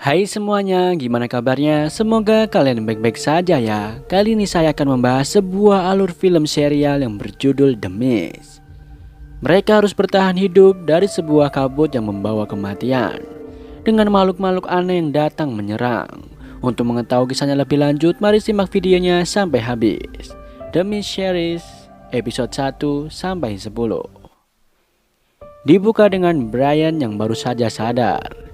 Hai semuanya, gimana kabarnya? Semoga kalian baik-baik saja ya. Kali ini saya akan membahas sebuah alur film serial yang berjudul The Mist. Mereka harus bertahan hidup dari sebuah kabut yang membawa kematian, dengan makhluk-makhluk aneh yang datang menyerang. Untuk mengetahui kisahnya lebih lanjut, mari simak videonya sampai habis. The Mist series episode 1 sampai 10. Dibuka dengan Brian yang baru saja sadar.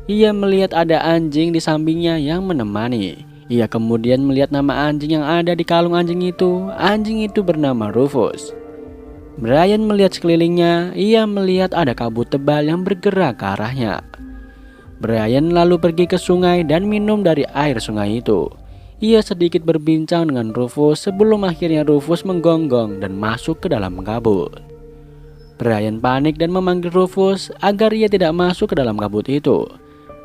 Ia melihat ada anjing di sampingnya yang menemani. Ia kemudian melihat nama anjing yang ada di kalung anjing itu. Anjing itu bernama Rufus. Brian melihat sekelilingnya. Ia melihat ada kabut tebal yang bergerak ke arahnya. Brian lalu pergi ke sungai dan minum dari air sungai itu. Ia sedikit berbincang dengan Rufus sebelum akhirnya Rufus menggonggong dan masuk ke dalam kabut. Brian panik dan memanggil Rufus agar ia tidak masuk ke dalam kabut itu.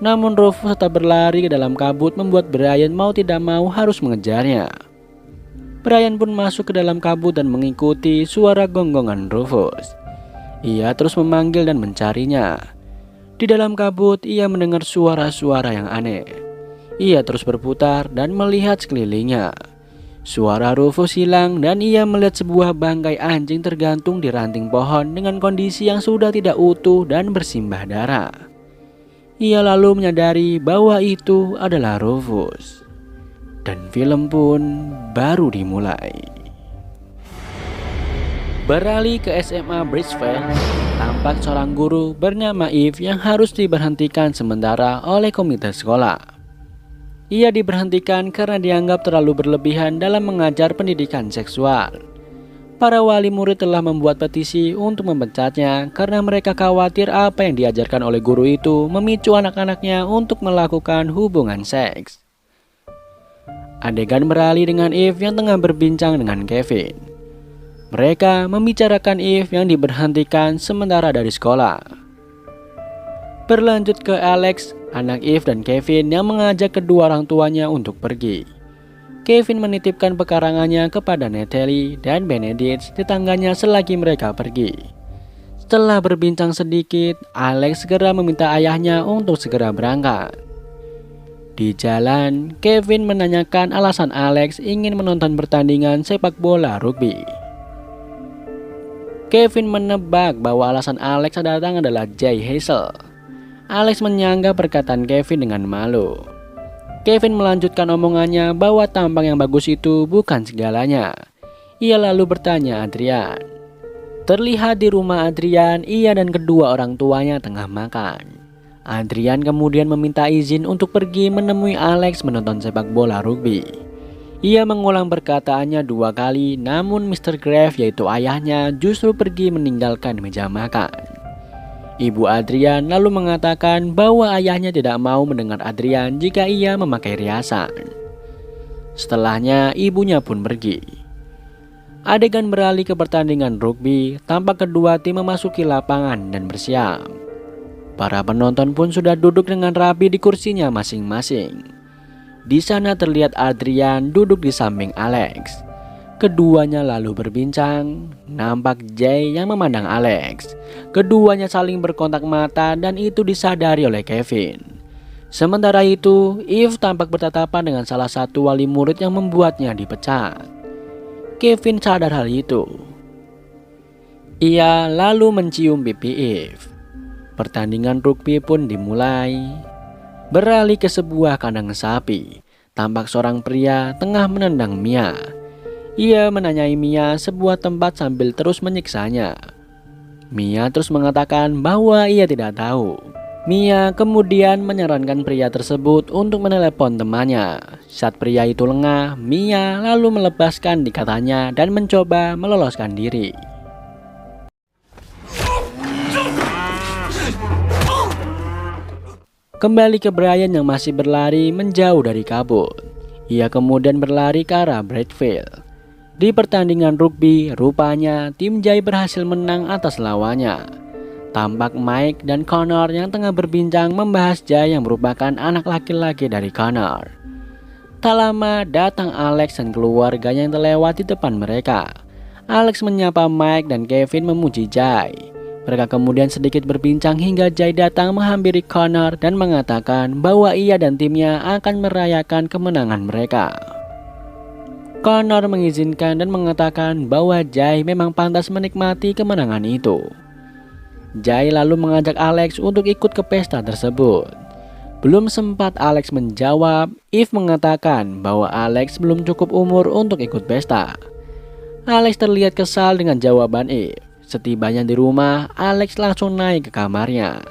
Namun Rufus tetap berlari ke dalam kabut membuat Brian mau tidak mau harus mengejarnya. Brian pun masuk ke dalam kabut dan mengikuti suara gonggongan Rufus. Ia terus memanggil dan mencarinya. Di dalam kabut ia mendengar suara-suara yang aneh. Ia terus berputar dan melihat sekelilingnya. Suara Rufus hilang dan ia melihat sebuah bangkai anjing tergantung di ranting pohon dengan kondisi yang sudah tidak utuh dan bersimbah darah. Ia lalu menyadari bahwa itu adalah Rufus. Dan film pun baru dimulai. Beralih ke SMA Bridgeville, tampak seorang guru bernama Eve yang harus diberhentikan sementara oleh komite sekolah. Ia diberhentikan karena dianggap terlalu berlebihan dalam mengajar pendidikan seksual. Para wali murid telah membuat petisi untuk memecatnya karena mereka khawatir apa yang diajarkan oleh guru itu memicu anak-anaknya untuk melakukan hubungan seks. Adegan beralih dengan Eve yang tengah berbincang dengan Kevin. Mereka membicarakan Eve yang diberhentikan sementara dari sekolah. Berlanjut ke Alex, anak Eve dan Kevin yang mengajak kedua orang tuanya untuk pergi. Kevin menitipkan pekarangannya kepada Natalie dan Benedict tetangganya selagi mereka pergi. Setelah berbincang sedikit, Alex segera meminta ayahnya untuk segera berangkat. Di jalan, Kevin menanyakan alasan Alex ingin menonton pertandingan sepak bola rugby. Kevin menebak bahwa alasan Alex datang adalah Jay Hazel. Alex menyanggah perkataan Kevin dengan malu. Kevin melanjutkan omongannya bahwa tampang yang bagus itu bukan segalanya. Ia lalu bertanya Adrian. Terlihat di rumah Adrian, ia dan kedua orang tuanya tengah makan. Adrian kemudian meminta izin untuk pergi menemui Alex menonton sepak bola rugby. Ia mengulang perkataannya 2 kali, namun Mr. Grave yaitu ayahnya justru pergi meninggalkan meja makan. Ibu Adrian lalu mengatakan bahwa ayahnya tidak mau mendengar Adrian jika ia memakai riasan. Setelahnya ibunya pun pergi. Adegan beralih ke pertandingan rugby, tampak kedua tim memasuki lapangan dan bersiap. Para penonton pun sudah duduk dengan rapi di kursinya masing-masing. Di sana terlihat Adrian duduk di samping Alex. Keduanya lalu berbincang. Nampak Jay yang memandang Alex. Keduanya saling berkontak mata dan itu disadari oleh Kevin. Sementara itu, Eve tampak bertatapan dengan salah satu wali murid yang membuatnya dipecat. Kevin sadar hal itu. Ia lalu mencium pipi Eve. Pertandingan rugby pun dimulai. Beralih ke sebuah kandang sapi. Tampak seorang pria tengah menendang Mia. Ia menanyai Mia sebuah tempat sambil terus menyiksanya. Mia terus mengatakan bahwa ia tidak tahu. Mia kemudian menyarankan pria tersebut untuk menelepon temannya. Saat pria itu lengah, Mia lalu melepaskan ikatannya dan mencoba meloloskan diri. Kembali ke Brian yang masih berlari menjauh dari kabut. Ia kemudian berlari ke arah Bradfield. Di pertandingan rugby, rupanya tim Jay berhasil menang atas lawannya. Tampak Mike dan Connor yang tengah berbincang membahas Jay yang merupakan anak laki-laki dari Connor. Tak lama datang Alex dan keluarganya yang terlewat di depan mereka. Alex menyapa Mike dan Kevin memuji Jay. Mereka kemudian sedikit berbincang hingga Jay datang menghampiri Connor dan mengatakan bahwa ia dan timnya akan merayakan kemenangan mereka. Connor mengizinkan dan mengatakan bahwa Jay memang pantas menikmati kemenangan itu. Jay lalu mengajak Alex untuk ikut ke pesta tersebut. Belum sempat Alex menjawab, Eve mengatakan bahwa Alex belum cukup umur untuk ikut pesta. Alex terlihat kesal dengan jawaban Eve. Setibanya di rumah, Alex langsung naik ke kamarnya.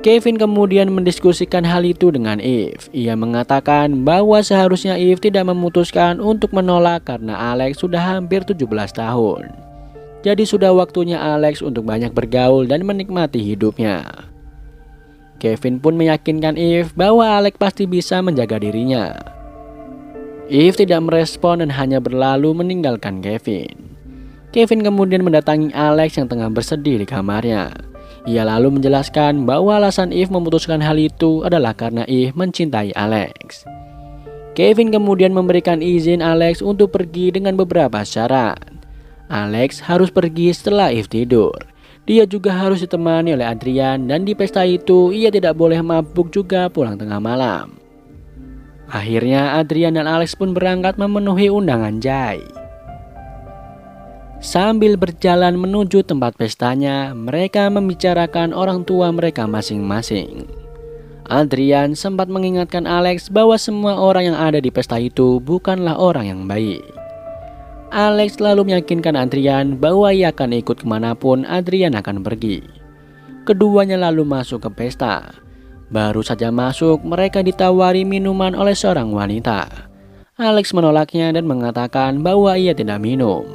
Kevin kemudian mendiskusikan hal itu dengan Eve. Ia mengatakan bahwa seharusnya Eve tidak memutuskan untuk menolak karena Alex sudah hampir 17 tahun. Jadi sudah waktunya Alex untuk banyak bergaul dan menikmati hidupnya. Kevin pun meyakinkan Eve bahwa Alex pasti bisa menjaga dirinya. Eve tidak merespon dan hanya berlalu meninggalkan Kevin. Kevin kemudian mendatangi Alex yang tengah bersedih di kamarnya. Ia lalu menjelaskan bahwa alasan Eve memutuskan hal itu adalah karena Eve mencintai Alex. Kevin kemudian memberikan izin Alex untuk pergi dengan beberapa syarat. Alex harus pergi setelah Eve tidur. Dia juga harus ditemani oleh Adrian dan di pesta itu ia tidak boleh mabuk juga pulang tengah malam. Akhirnya Adrian dan Alex pun berangkat memenuhi undangan Jay. Sambil berjalan menuju tempat pestanya, mereka membicarakan orang tua mereka masing-masing. Adrian sempat mengingatkan Alex bahwa semua orang yang ada di pesta itu bukanlah orang yang baik. Alex lalu meyakinkan Adrian bahwa ia akan ikut kemanapun Adrian akan pergi. Keduanya lalu masuk ke pesta. Baru saja masuk, mereka ditawari minuman oleh seorang wanita. Alex menolaknya dan mengatakan bahwa ia tidak minum.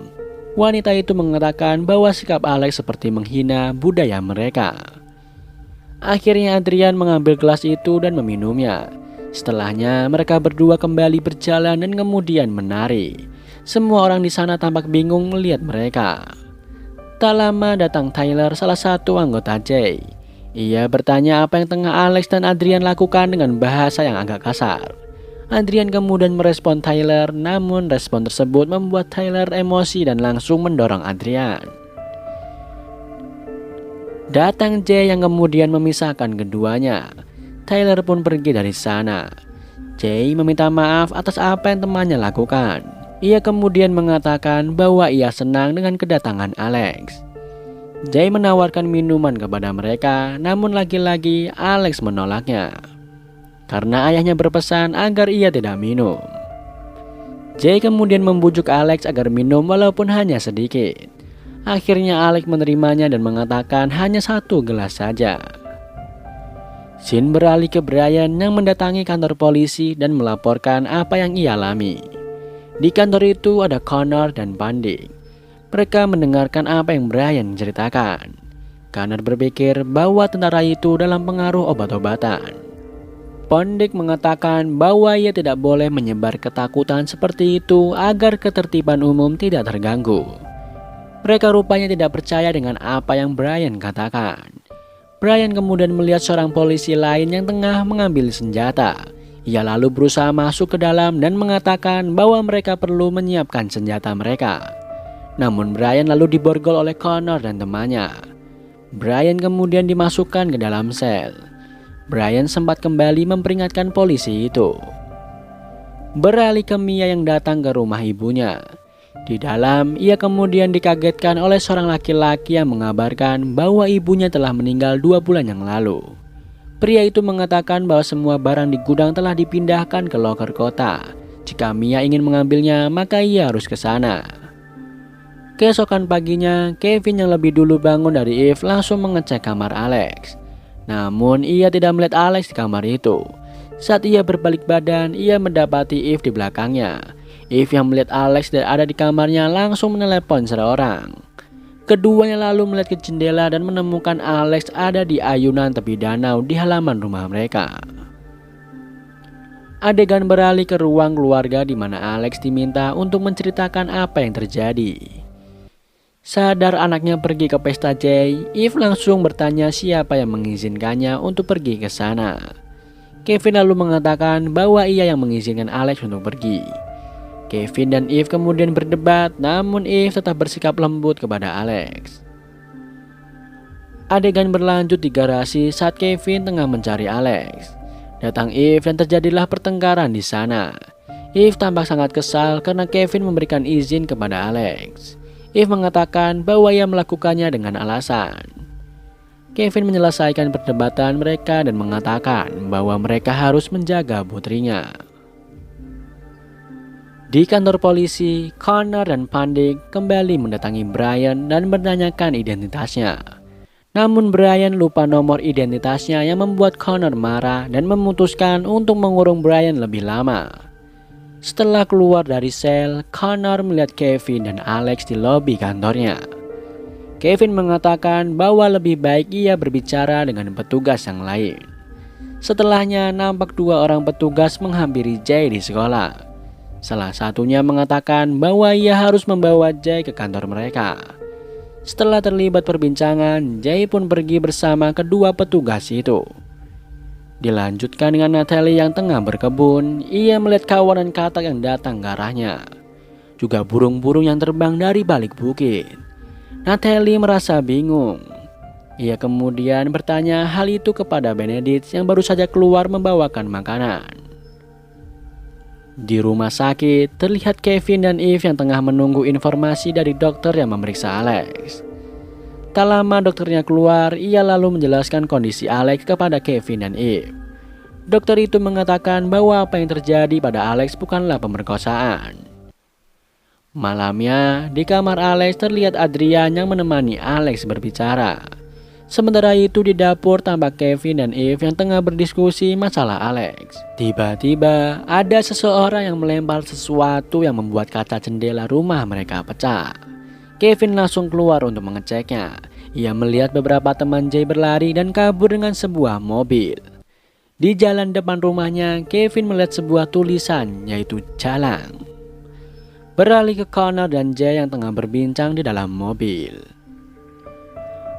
Wanita itu mengatakan bahwa sikap Alex seperti menghina budaya mereka. Akhirnya Adrian mengambil gelas itu dan meminumnya. Setelahnya mereka berdua kembali berjalan dan kemudian menari. Semua orang di sana tampak bingung melihat mereka. Tak lama datang Tyler, salah satu anggota Jay. Ia bertanya apa yang tengah Alex dan Adrian lakukan dengan bahasa yang agak kasar. Adrian kemudian merespon Tyler, namun respon tersebut membuat Tyler emosi dan langsung mendorong Adrian. Datang Jay yang kemudian memisahkan keduanya. Tyler pun pergi dari sana. Jay meminta maaf atas apa yang temannya lakukan. Ia kemudian mengatakan bahwa ia senang dengan kedatangan Alex. Jay menawarkan minuman kepada mereka, namun lagi-lagi Alex menolaknya. Karena ayahnya berpesan agar ia tidak minum. Jay kemudian membujuk Alex agar minum walaupun hanya sedikit. Akhirnya Alex menerimanya dan mengatakan hanya satu gelas saja. Scene beralih ke Brian yang mendatangi kantor polisi dan melaporkan apa yang ia alami. Di kantor itu ada Connor dan Pandey. Mereka mendengarkan apa yang Brian ceritakan. Connor berpikir bahwa tentara itu dalam pengaruh obat-obatan. Pandey mengatakan bahwa ia tidak boleh menyebar ketakutan seperti itu agar ketertiban umum tidak terganggu. Mereka rupanya tidak percaya dengan apa yang Brian katakan. Brian kemudian melihat seorang polisi lain yang tengah mengambil senjata. Ia lalu berusaha masuk ke dalam dan mengatakan bahwa mereka perlu menyiapkan senjata mereka. Namun Brian lalu diborgol oleh Connor dan temannya. Brian kemudian dimasukkan ke dalam sel. Brian sempat kembali memperingatkan polisi itu. Beralih ke Mia yang datang ke rumah ibunya. Di dalam, ia kemudian dikagetkan oleh seorang laki-laki yang mengabarkan bahwa ibunya telah meninggal 2 bulan yang lalu. Pria itu mengatakan bahwa semua barang di gudang telah dipindahkan ke loker kota. Jika Mia ingin mengambilnya, maka ia harus ke sana. Keesokan paginya, Kevin yang lebih dulu bangun dari Eve langsung mengecek kamar Alex. Namun, ia tidak melihat Alex di kamar itu. Saat ia berbalik badan, ia mendapati Eve di belakangnya. Eve yang melihat Alex dan ada di kamarnya langsung menelepon seseorang. Keduanya lalu melihat ke jendela dan menemukan Alex ada di ayunan tepi danau di halaman rumah mereka. Adegan beralih ke ruang keluarga di mana Alex diminta untuk menceritakan apa yang terjadi. Sadar anaknya pergi ke pesta Jay, Eve langsung bertanya siapa yang mengizinkannya untuk pergi ke sana. Kevin lalu mengatakan bahwa ia yang mengizinkan Alex untuk pergi. Kevin dan Eve kemudian berdebat, namun Eve tetap bersikap lembut kepada Alex. Adegan berlanjut di garasi saat Kevin tengah mencari Alex. Datang Eve dan terjadilah pertengkaran di sana. Eve tampak sangat kesal karena Kevin memberikan izin kepada Alex. Eve mengatakan bahwa ia melakukannya dengan alasan. Kevin menyelesaikan perdebatan mereka dan mengatakan bahwa mereka harus menjaga putrinya. Di kantor polisi, Connor dan Pandik kembali mendatangi Brian dan menanyakan identitasnya. Namun Brian lupa nomor identitasnya yang membuat Connor marah dan memutuskan untuk mengurung Brian lebih lama. Setelah keluar dari sel, Connor melihat Kevin dan Alex di lobi kantornya. Kevin mengatakan bahwa lebih baik ia berbicara dengan petugas yang lain. Setelahnya nampak dua orang petugas menghampiri Jay di sekolah. Salah satunya mengatakan bahwa ia harus membawa Jay ke kantor mereka. Setelah terlibat perbincangan, Jay pun pergi bersama kedua petugas itu. Dilanjutkan dengan Natalie yang tengah berkebun. Ia melihat kawanan katak yang datang ke arahnya. Juga burung-burung yang terbang dari balik bukit. Natalie merasa bingung. Ia kemudian bertanya hal itu kepada Benedict yang baru saja keluar membawakan makanan. Di rumah sakit, terlihat Kevin dan Eve yang tengah menunggu informasi dari dokter yang memeriksa Alex. Tak lama dokternya keluar, ia lalu menjelaskan kondisi Alex kepada Kevin dan Eve. Dokter itu mengatakan bahwa apa yang terjadi pada Alex bukanlah pemerkosaan. Malamnya, di kamar Alex terlihat Adrian yang menemani Alex berbicara. Sementara itu di dapur tampak Kevin dan Eve yang tengah berdiskusi masalah Alex. Tiba-tiba ada seseorang yang melempar sesuatu yang membuat kaca jendela rumah mereka pecah. Kevin langsung keluar untuk mengeceknya. Ia melihat beberapa teman Jay berlari dan kabur dengan sebuah mobil. Di jalan depan rumahnya, Kevin melihat sebuah tulisan yaitu jalan. Beralih ke Connor dan Jay yang tengah berbincang di dalam mobil.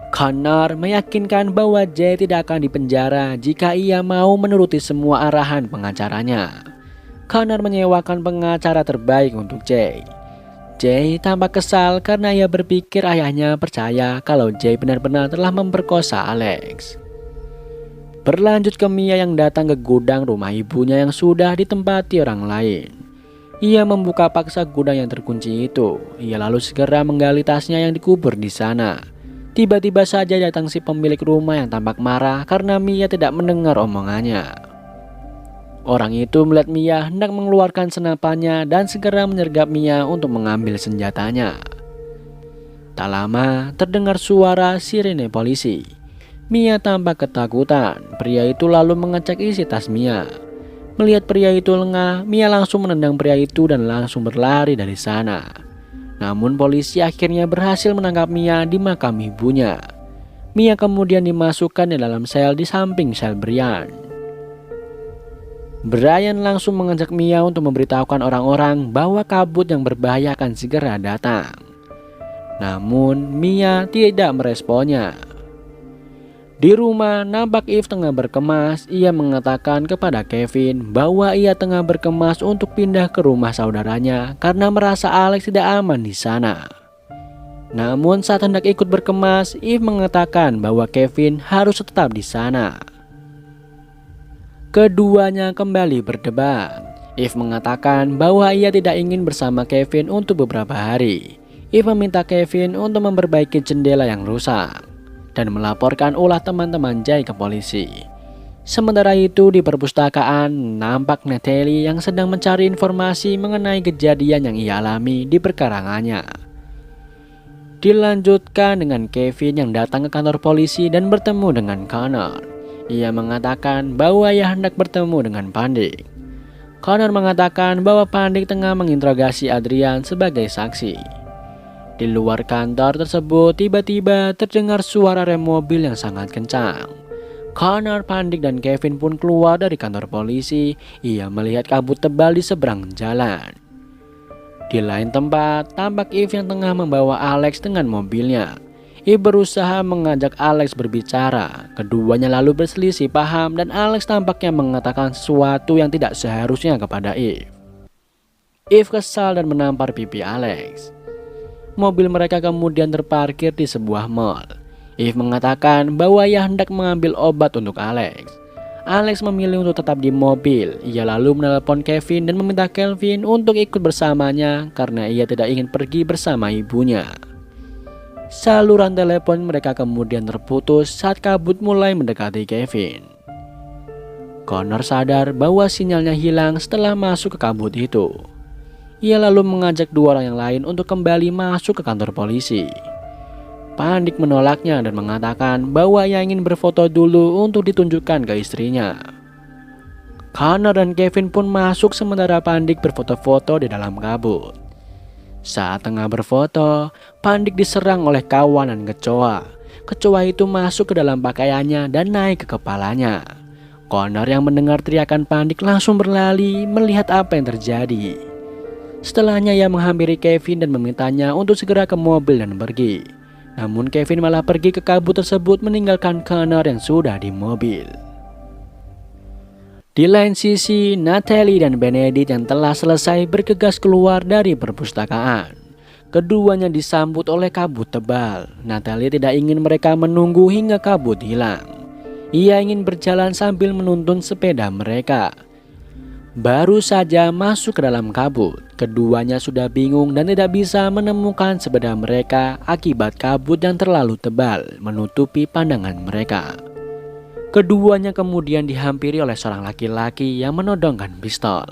Connor meyakinkan bahwa Jay tidak akan dipenjara jika ia mau menuruti semua arahan pengacaranya. Connor menyewakan pengacara terbaik untuk Jay. Jay tampak kesal karena ia berpikir ayahnya percaya kalau Jay benar-benar telah memperkosa Alex. Berlanjut ke Mia yang datang ke gudang rumah ibunya yang sudah ditempati orang lain. Ia membuka paksa gudang yang terkunci itu. Ia lalu segera menggali tasnya yang dikubur di sana. Tiba-tiba saja datang si pemilik rumah yang tampak marah karena Mia tidak mendengar omongannya. Orang itu melihat Mia hendak mengeluarkan senapannya dan segera menyergap Mia untuk mengambil senjatanya. Tak lama terdengar suara sirene polisi. Mia tampak ketakutan. Pria itu lalu mengecek isi tas Mia. Melihat pria itu lengah, Mia langsung menendang pria itu dan langsung berlari dari sana. Namun polisi akhirnya berhasil menangkap Mia di makam ibunya. Mia kemudian dimasukkan di dalam sel di samping sel Brian. Brian langsung mengajak Mia untuk memberitahukan orang-orang bahwa kabut yang berbahaya akan segera datang. Namun Mia tidak meresponnya. Di rumah nampak Eve tengah berkemas. Ia mengatakan kepada Kevin bahwa ia tengah berkemas untuk pindah ke rumah saudaranya karena merasa Alex tidak aman di sana. Namun saat hendak ikut berkemas, Eve mengatakan bahwa Kevin harus tetap di sana. Keduanya kembali berdebat. Eve mengatakan bahwa ia tidak ingin bersama Kevin untuk beberapa hari. Eve meminta Kevin untuk memperbaiki jendela yang rusak dan melaporkan ulah teman-teman Jay ke polisi. Sementara itu di perpustakaan nampak Natalie yang sedang mencari informasi mengenai kejadian yang ia alami di perkarangannya. Dilanjutkan dengan Kevin yang datang ke kantor polisi dan bertemu dengan Connor. Ia mengatakan bahwa ia hendak bertemu dengan Pandik. Connor mengatakan bahwa Pandik tengah menginterogasi Adrian sebagai saksi. Di luar kantor tersebut tiba-tiba terdengar suara rem mobil yang sangat kencang. Connor, Pandik dan Kevin pun keluar dari kantor polisi. Ia melihat kabut tebal di seberang jalan. Di lain tempat tampak Eve yang tengah membawa Alex dengan mobilnya. Eve berusaha mengajak Alex berbicara. Keduanya lalu berselisih paham dan Alex tampaknya mengatakan sesuatu yang tidak seharusnya kepada Eve. Eve kesal dan menampar pipi Alex. Mobil mereka kemudian terparkir di sebuah mall. Eve mengatakan bahwa ia hendak mengambil obat untuk Alex. Alex memilih untuk tetap di mobil. Ia lalu menelepon Kevin dan meminta Kelvin untuk ikut bersamanya karena ia tidak ingin pergi bersama ibunya. Saluran telepon mereka kemudian terputus saat kabut mulai mendekati Kevin. Connor sadar bahwa sinyalnya hilang setelah masuk ke kabut itu. Ia lalu mengajak dua orang yang lain untuk kembali masuk ke kantor polisi. Pandik menolaknya dan mengatakan bahwa ia ingin berfoto dulu untuk ditunjukkan ke istrinya. Connor dan Kevin pun masuk sementara Pandik berfoto-foto di dalam kabut. Saat tengah berfoto, Pandik diserang oleh kawanan kecoa. Kecoa itu masuk ke dalam pakaiannya dan naik ke kepalanya. Connor yang mendengar teriakan Pandik langsung berlari melihat apa yang terjadi. Setelahnya ia menghampiri Kevin dan memintanya untuk segera ke mobil dan pergi. Namun Kevin malah pergi ke kabut tersebut meninggalkan Connor yang sudah di mobil. Di lain sisi, Natalie dan Benedict yang telah selesai bergegas keluar dari perpustakaan. Keduanya disambut oleh kabut tebal. Natalie tidak ingin mereka menunggu hingga kabut hilang. Ia ingin berjalan sambil menuntun sepeda mereka. Baru saja masuk ke dalam kabut, keduanya sudah bingung dan tidak bisa menemukan sepeda mereka akibat kabut yang terlalu tebal menutupi pandangan mereka. Keduanya kemudian dihampiri oleh seorang laki-laki yang menodongkan pistol.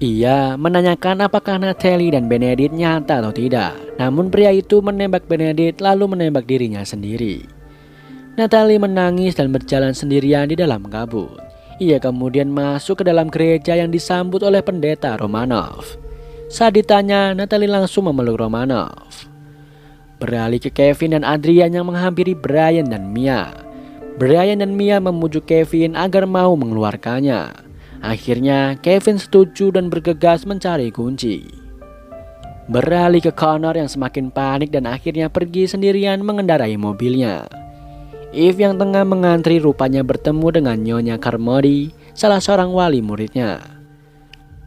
Ia menanyakan apakah Natalie dan Benedict nyata atau tidak, namun pria itu menembak Benedict lalu menembak dirinya sendiri. Natalie menangis dan berjalan sendirian di dalam kabut. Ia kemudian masuk ke dalam gereja yang disambut oleh pendeta Romanov. Saat ditanya, Natalie langsung memeluk Romanov. Beralih ke Kevin dan Adrian yang menghampiri Brian dan Mia. Brian dan Mia memujuk Kevin agar mau mengeluarkannya. Akhirnya Kevin setuju dan bergegas mencari kunci. Beralih ke Connor yang semakin panik dan akhirnya pergi sendirian mengendarai mobilnya. Eve yang tengah mengantri rupanya bertemu dengan Nyonya Carmody, salah seorang wali muridnya.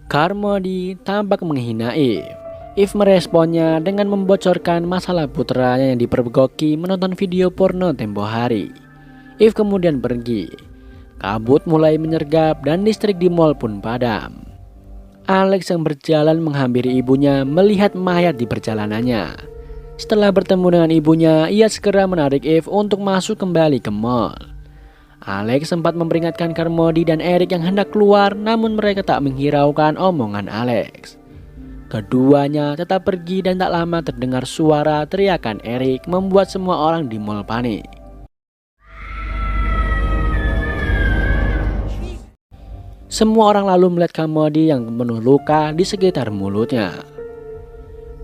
Carmody tampak menghina Eve. Eve meresponnya dengan membocorkan masalah putranya yang dipergoki menonton video porno tempo hari. Eve kemudian pergi. Kabut mulai menyergap dan listrik di mall pun padam. Alex yang berjalan menghampiri ibunya melihat mayat di perjalanannya. Setelah bertemu dengan ibunya, ia segera menarik Eve untuk masuk kembali ke mall. Alex sempat memperingatkan Carmody dan Eric yang hendak keluar, namun mereka tak menghiraukan omongan Alex. Keduanya tetap pergi dan tak lama terdengar suara teriakan Eric membuat semua orang di mall panik. Semua orang lalu melihat Carmody yang penuh luka di sekitar mulutnya.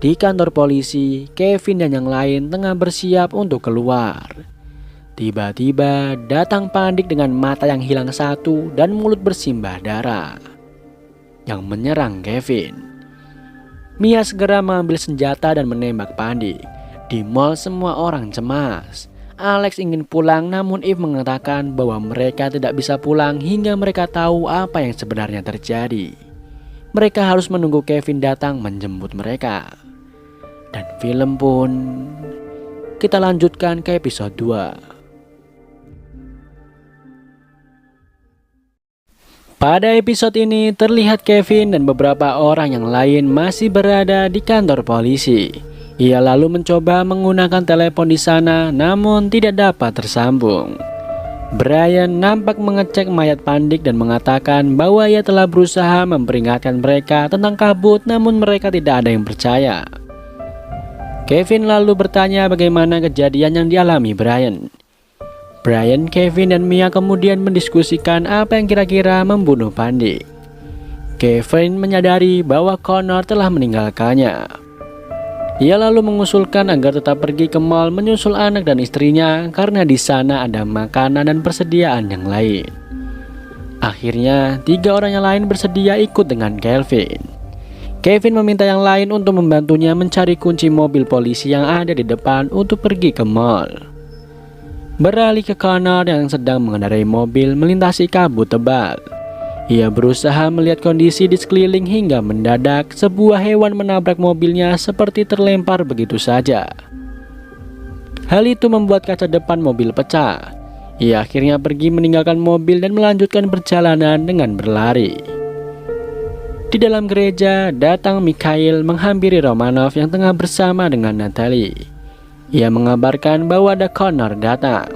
Di kantor polisi, Kevin dan yang lain tengah bersiap untuk keluar. Tiba-tiba datang Pandik dengan mata yang hilang satu dan mulut bersimbah darah yang menyerang Kevin. Mia segera mengambil senjata dan menembak Pandik. Di mall semua orang cemas. Alex ingin pulang namun Eve mengatakan bahwa mereka tidak bisa pulang hingga mereka tahu apa yang sebenarnya terjadi. Mereka harus menunggu Kevin datang menjemput mereka. Dan film pun kita lanjutkan ke episode 2. Pada episode ini terlihat Kevin dan beberapa orang yang lain masih berada di kantor polisi. Ia lalu mencoba menggunakan telepon di sana namun tidak dapat tersambung. Brian nampak mengecek mayat Pandik dan mengatakan bahwa ia telah berusaha memperingatkan mereka tentang kabut namun mereka tidak ada yang percaya. Kevin lalu bertanya bagaimana kejadian yang dialami Brian. Brian, Kevin, dan Mia kemudian mendiskusikan apa yang kira-kira membunuh Pandik. Kevin menyadari bahwa Connor telah meninggalkannya. Ia lalu mengusulkan agar tetap pergi ke mall menyusul anak dan istrinya karena di sana ada makanan dan persediaan yang lain. Akhirnya, 3 orang yang lain bersedia ikut dengan Kelvin. Kevin meminta yang lain untuk membantunya mencari kunci mobil polisi yang ada di depan untuk pergi ke mall. Beralih ke Connor yang sedang mengendarai mobil melintasi kabut tebal. Ia berusaha melihat kondisi di sekeliling hingga mendadak sebuah hewan menabrak mobilnya seperti terlempar begitu saja. Hal itu membuat kaca depan mobil pecah. Ia akhirnya pergi meninggalkan mobil dan melanjutkan perjalanan dengan berlari. Di dalam gereja, datang Mikhail menghampiri Romanov yang tengah bersama dengan Natalie. Ia mengabarkan bahwa ada Connor datang.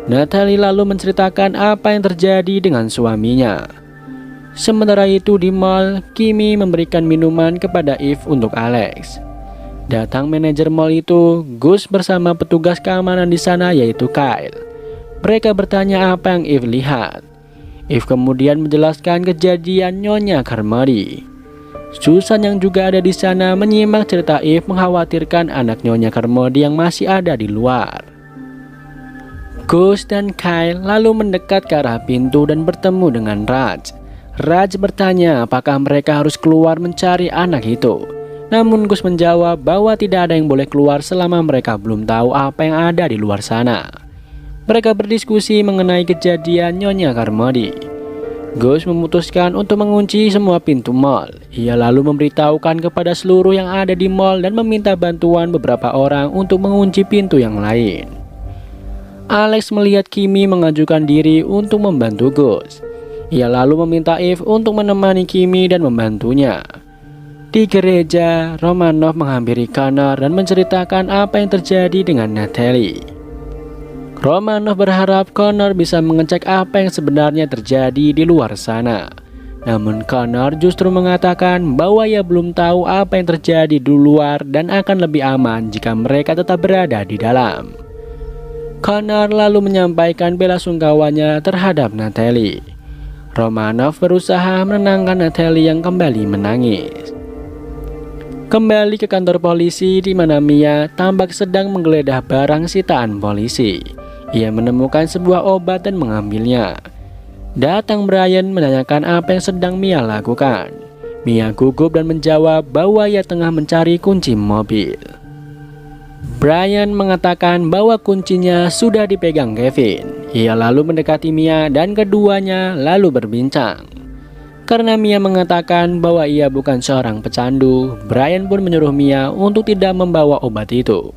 Natalie lalu menceritakan apa yang terjadi dengan suaminya. Sementara itu di mall, Kimi memberikan minuman kepada Eve untuk Alex. Datang manajer mall itu, Gus bersama petugas keamanan di sana yaitu Kyle. Mereka bertanya apa yang Eve lihat. Eve kemudian menjelaskan kejadian Nyonya Carmody. Susan yang juga ada di sana menyimak cerita Eve mengkhawatirkan anak Nyonya Carmody yang masih ada di luar. Gus dan Kyle lalu mendekat ke arah pintu dan bertemu dengan Raj. Raj bertanya apakah mereka harus keluar mencari anak itu. Namun Gus menjawab bahwa tidak ada yang boleh keluar selama mereka belum tahu apa yang ada di luar sana. Mereka berdiskusi mengenai kejadian Nyonya Carmody. Gus memutuskan untuk mengunci semua pintu mall. Ia lalu memberitahukan kepada seluruh yang ada di mall dan meminta bantuan beberapa orang untuk mengunci pintu yang lain. Alex melihat Kimi mengajukan diri untuk membantu Gus. Ia lalu meminta Eve untuk menemani Kimi dan membantunya. Di gereja, Romanov menghampiri Connor dan menceritakan apa yang terjadi dengan Natalie. Romanov berharap Connor bisa mengecek apa yang sebenarnya terjadi di luar sana. Namun Connor justru mengatakan bahwa ia belum tahu apa yang terjadi di luar dan akan lebih aman jika mereka tetap berada di dalam. Connor lalu menyampaikan belasungkawanya terhadap Natalie. Romanov berusaha menenangkan Natalie yang kembali menangis. Kembali ke kantor polisi di mana Mia tampak sedang menggeledah barang sitaan polisi. Ia menemukan sebuah obat dan mengambilnya. Datang Brian menanyakan apa yang sedang Mia lakukan. Mia gugup dan menjawab bahwa ia tengah mencari kunci mobil. Brian mengatakan bahwa kuncinya sudah dipegang Kevin. Ia lalu mendekati Mia dan keduanya lalu berbincang. Karena Mia mengatakan bahwa ia bukan seorang pecandu, Brian pun menyuruh Mia untuk tidak membawa obat itu.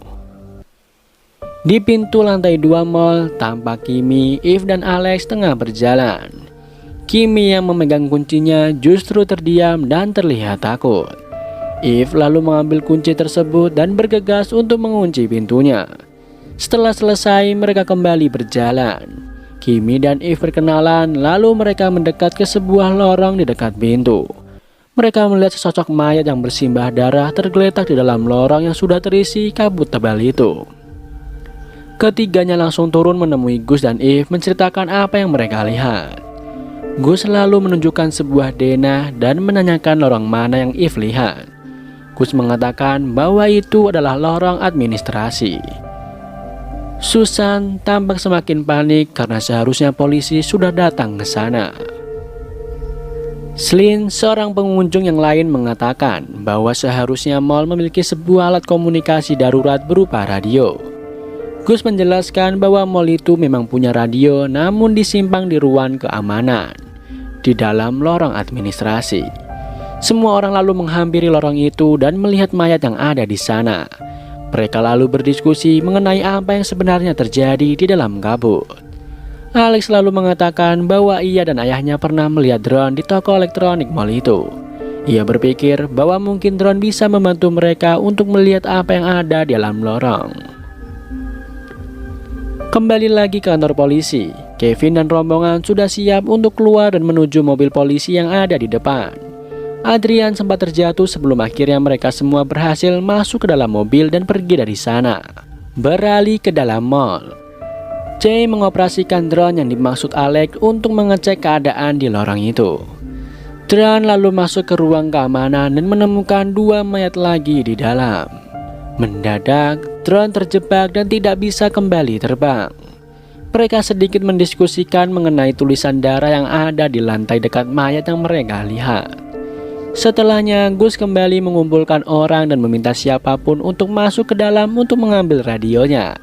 Di pintu lantai 2 mall, tampak Kimi, Eve dan Alex tengah berjalan. Kimi yang memegang kuncinya justru terdiam dan terlihat takut. Eve lalu mengambil kunci tersebut dan bergegas untuk mengunci pintunya. Setelah selesai, mereka kembali berjalan. Kimi dan Eve berkenalan, lalu mereka mendekat ke sebuah lorong di dekat pintu. Mereka melihat sesosok mayat yang bersimbah darah tergeletak di dalam lorong yang sudah terisi kabut tebal itu. Ketiganya langsung turun menemui Gus dan Eve menceritakan apa yang mereka lihat. Gus lalu menunjukkan sebuah denah dan menanyakan lorong mana yang Eve lihat. Gus mengatakan bahwa itu adalah lorong administrasi. Susan tampak semakin panik karena seharusnya polisi sudah datang ke sana. Slin, seorang pengunjung yang lain, mengatakan bahwa seharusnya mall memiliki sebuah alat komunikasi darurat berupa radio. Gus menjelaskan bahwa mall itu memang punya radio namun disimpan di ruang keamanan di dalam lorong administrasi. Semua orang lalu menghampiri lorong itu dan melihat mayat yang ada di sana. Mereka lalu berdiskusi mengenai apa yang sebenarnya terjadi di dalam kabut. Alex lalu mengatakan bahwa ia dan ayahnya pernah melihat drone di toko elektronik mall itu. Ia berpikir bahwa mungkin drone bisa membantu mereka untuk melihat apa yang ada di dalam lorong. Kembali lagi ke kantor polisi, Kevin dan rombongan sudah siap untuk keluar dan menuju mobil polisi yang ada di depan. Adrian sempat terjatuh sebelum akhirnya mereka semua berhasil masuk ke dalam mobil dan pergi dari sana. Beralih ke dalam mall, Jay mengoperasikan drone yang dimaksud Alex untuk mengecek keadaan di lorong itu. Drone lalu masuk ke ruang keamanan dan menemukan 2 mayat lagi di dalam. Mendadak, drone terjebak dan tidak bisa kembali terbang. Mereka sedikit mendiskusikan mengenai tulisan darah yang ada di lantai dekat mayat yang mereka lihat. Setelahnya, Gus kembali mengumpulkan orang dan meminta siapapun untuk masuk ke dalam untuk mengambil radionya.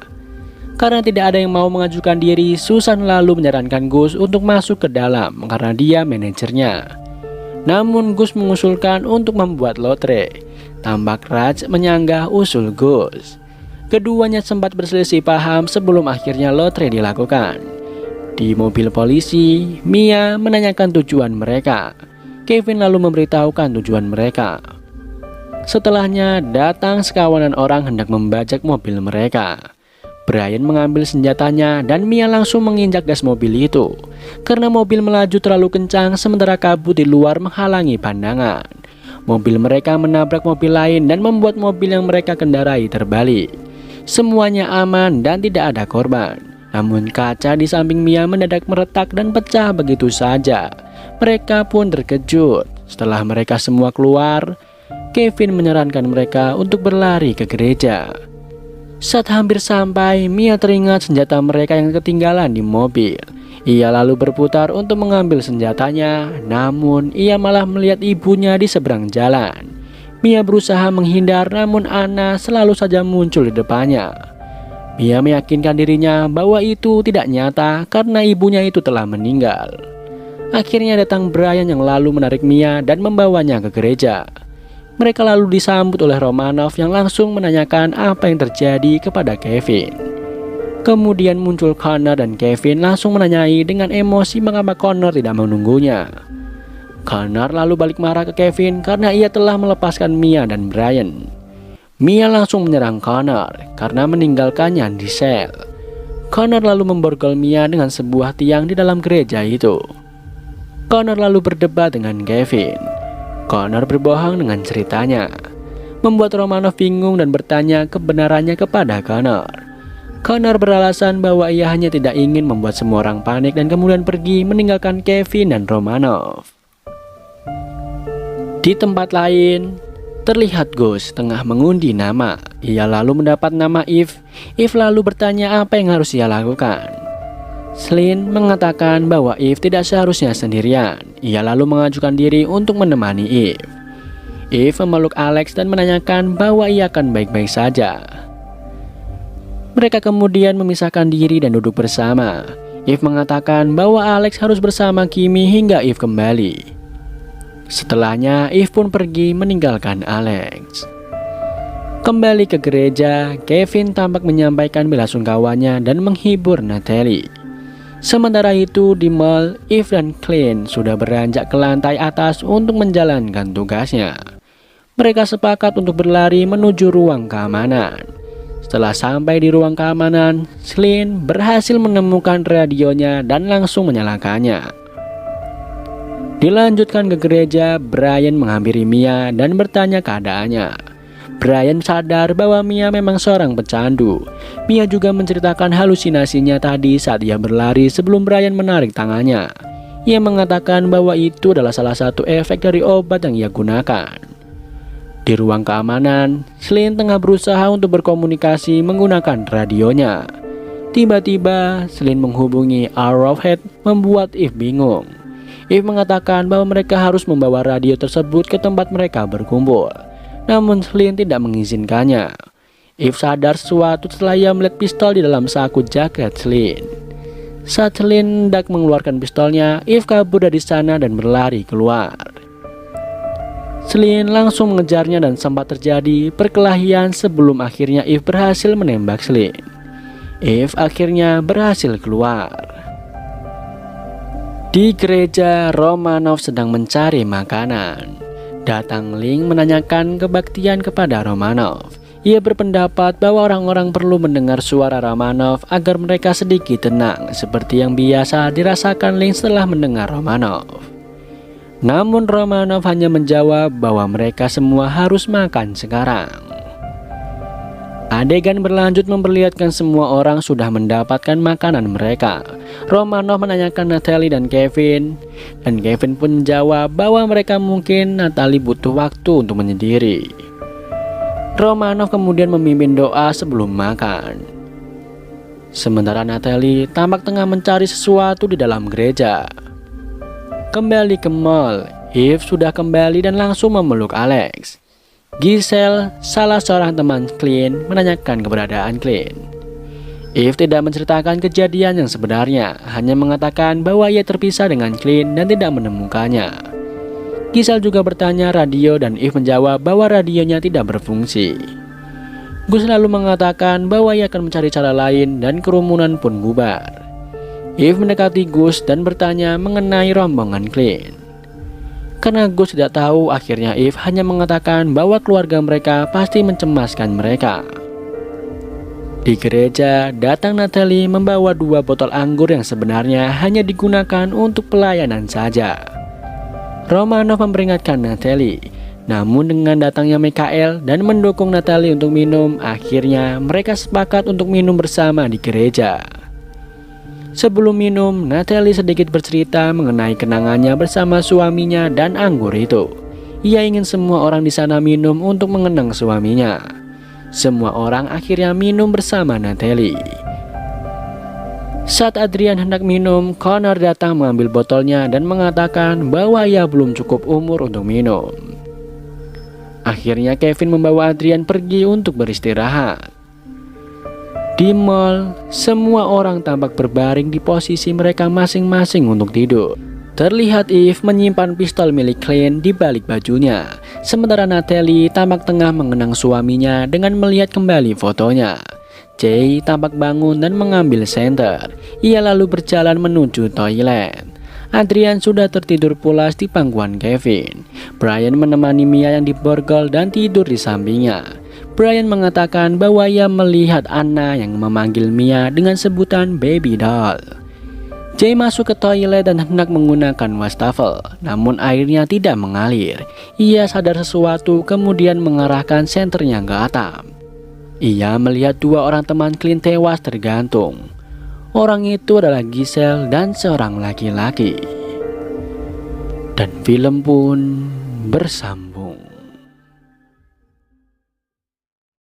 Karena tidak ada yang mau mengajukan diri, Susan lalu menyarankan Gus untuk masuk ke dalam karena dia manajernya. Namun Gus mengusulkan untuk membuat lotre. Tampak Raj menyanggah usul Gus. Keduanya sempat berselisih paham sebelum akhirnya lotre dilakukan. Di mobil polisi, Mia menanyakan tujuan mereka. Kevin lalu memberitahukan tujuan mereka. Setelahnya datang sekawanan orang hendak membajak mobil mereka. Brian mengambil senjatanya dan Mia langsung menginjak gas mobil itu. Karena mobil melaju terlalu kencang sementara kabut di luar menghalangi pandangan. Mobil mereka menabrak mobil lain dan membuat mobil yang mereka kendarai terbalik. Semuanya aman dan tidak ada korban. Namun kaca di samping Mia mendadak meretak dan pecah begitu saja. Mereka pun terkejut. Setelah mereka semua keluar, Kevin menyarankan mereka untuk berlari ke gereja. Saat hampir sampai, Mia teringat senjata mereka yang ketinggalan di mobil. Ia lalu berputar untuk mengambil senjatanya, namun ia malah melihat ibunya di seberang jalan. Mia berusaha menghindar, namun Anna selalu saja muncul di depannya. Mia meyakinkan dirinya bahwa itu tidak nyata karena ibunya itu telah meninggal. Akhirnya datang Brian yang lalu menarik Mia dan membawanya ke gereja. Mereka lalu disambut oleh Romanov yang langsung menanyakan apa yang terjadi kepada Kevin. Kemudian muncul Connor dan Kevin langsung menanyai dengan emosi mengapa Connor tidak menunggunya. Connor lalu balik marah ke Kevin karena ia telah melepaskan Mia dan Brian. Mia langsung menyerang Connor karena meninggalkannya di sel. Connor lalu memborgol Mia dengan sebuah tiang di dalam gereja itu. Connor lalu berdebat dengan Kevin. Connor berbohong dengan ceritanya, membuat Romanov bingung dan bertanya kebenarannya kepada Connor. Connor beralasan bahwa ia hanya tidak ingin membuat semua orang panik dan kemudian pergi meninggalkan Kevin dan Romanov. Di tempat lain, terlihat Gus tengah mengundi nama. Ia lalu mendapat nama Eve. Eve lalu bertanya apa yang harus ia lakukan. Slynn mengatakan bahwa Eve tidak seharusnya sendirian. Ia lalu mengajukan diri untuk menemani Eve. Eve memeluk Alex dan menanyakan bahwa ia akan baik-baik saja. Mereka kemudian memisahkan diri dan duduk bersama. Eve mengatakan bahwa Alex harus bersama Kimmy hingga Eve kembali. Setelahnya Eve pun pergi meninggalkan Alex. Kembali ke gereja, Kevin tampak menyampaikan belasungkawanya dan menghibur Natalie. Sementara itu di mall, Eve dan Clint sudah beranjak ke lantai atas untuk menjalankan tugasnya. Mereka sepakat untuk berlari menuju ruang keamanan. Setelah sampai di ruang keamanan, Clint berhasil menemukan radionya dan langsung menyalakannya. Dilanjutkan ke gereja, Brian menghampiri Mia dan bertanya keadaannya. Brian sadar bahwa Mia memang seorang pecandu. Mia juga menceritakan halusinasinya tadi saat ia berlari sebelum Brian menarik tangannya. Ia mengatakan bahwa itu adalah salah satu efek dari obat yang ia gunakan. Di ruang keamanan, Slynn tengah berusaha untuk berkomunikasi menggunakan radionya. Tiba-tiba, Slynn menghubungi Arrowhead membuat Eve bingung. Eve mengatakan bahwa mereka harus membawa radio tersebut ke tempat mereka berkumpul. Namun Slynn tidak mengizinkannya. Eve sadar sesuatu setelah ia melihat pistol di dalam saku jaket Slynn. Saat Slynn hendak mengeluarkan pistolnya, Eve kabur dari sana dan berlari keluar. Slynn langsung mengejarnya dan sempat terjadi perkelahian sebelum akhirnya Eve berhasil menembak Slynn. Eve akhirnya berhasil keluar. Di gereja, Romanov sedang mencari makanan. Datang Link menanyakan kebaktian kepada Romanov. Ia berpendapat bahwa orang-orang perlu mendengar suara Romanov agar mereka sedikit tenang, seperti yang biasa dirasakan Link setelah mendengar Romanov. Namun Romanov hanya menjawab bahwa mereka semua harus makan sekarang. Adegan berlanjut memperlihatkan semua orang sudah mendapatkan makanan mereka. Romanov menanyakan Natalie dan Kevin pun menjawab bahwa mereka mungkin Natalie butuh waktu untuk menyendiri. Romanov kemudian memimpin doa sebelum makan. Sementara Natalie tampak tengah mencari sesuatu di dalam gereja. Kembali ke mall, Eve sudah kembali dan langsung memeluk Alex. Giselle, salah seorang teman Clint, menanyakan keberadaan Clint. Eve tidak menceritakan kejadian yang sebenarnya, hanya mengatakan bahwa ia terpisah dengan Clint dan tidak menemukannya. Giselle juga bertanya radio dan Eve menjawab bahwa radionya tidak berfungsi. Gus lalu mengatakan bahwa ia akan mencari cara lain dan kerumunan pun bubar. Eve mendekati Gus dan bertanya mengenai rombongan Clint. Karena Gus tidak tahu, akhirnya Eve hanya mengatakan bahwa keluarga mereka pasti mencemaskan mereka. Di gereja, datang Natalie membawa 2 botol anggur yang sebenarnya hanya digunakan untuk pelayanan saja. Romanov memperingatkan Natalie, namun dengan datangnya Michael dan mendukung Natalie untuk minum, akhirnya mereka sepakat untuk minum bersama di gereja. Sebelum minum, Natalie sedikit bercerita mengenai kenangannya bersama suaminya dan anggur itu. Ia ingin semua orang di sana minum untuk mengenang suaminya. Semua orang akhirnya minum bersama Natalie. Saat Adrian hendak minum, Connor datang mengambil botolnya dan mengatakan bahwa ia belum cukup umur untuk minum. Akhirnya Kevin membawa Adrian pergi untuk beristirahat. Di mall, semua orang tampak berbaring di posisi mereka masing-masing untuk tidur. Terlihat Eve menyimpan pistol milik Clint di balik bajunya, sementara Natalie tampak tengah mengenang suaminya dengan melihat kembali fotonya. Jay tampak bangun dan mengambil senter. Ia lalu berjalan menuju toilet. Adrian sudah tertidur pulas di pangkuan Kevin. Brian menemani Mia yang diborgol dan tidur di sampingnya. Brian mengatakan bahwa ia melihat Anna yang memanggil Mia dengan sebutan baby doll. Jay masuk ke toilet dan hendak menggunakan wastafel, namun airnya tidak mengalir. Ia sadar sesuatu kemudian mengarahkan senternya ke atap. Ia melihat 2 orang teman Clint tewas tergantung. Orang itu adalah Giselle dan seorang laki-laki. Dan film pun bersambung.